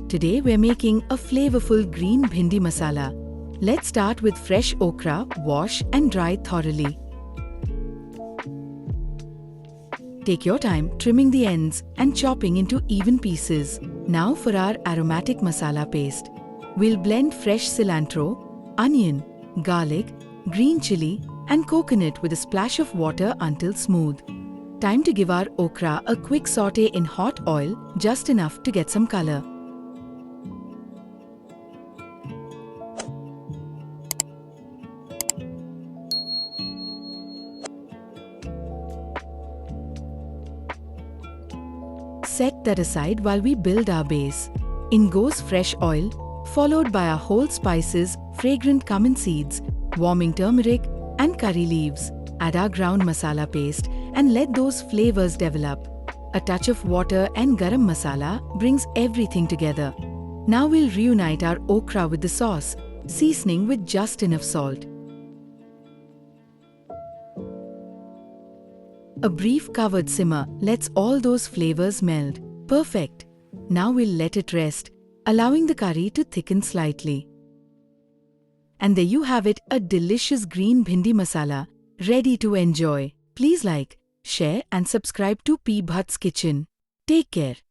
Today we're making a flavorful green bhindi masala. Let's start with fresh okra, wash and dry thoroughly. Take your time trimming the ends and chopping into even pieces. Now for our aromatic masala paste. We'll blend fresh cilantro, onion, garlic, green chili and coconut with a splash of water until smooth. Time to give our okra a quick saute in hot oil, just enough to get some color. Set that aside while we build our base. In goes fresh oil, followed by our whole spices, fragrant cumin seeds, warming turmeric and curry leaves. Add our ground masala paste and let those flavors develop. A touch of water and garam masala brings everything together. Now we'll reunite our okra with the sauce, seasoning with just enough salt. A brief covered simmer lets all those flavors meld. Perfect. Now we'll let it rest, allowing the curry to thicken slightly. And there you have it, a delicious green bhindi masala, ready to enjoy. Please like, share and subscribe to P. Bhatt's Kitchen. Take care.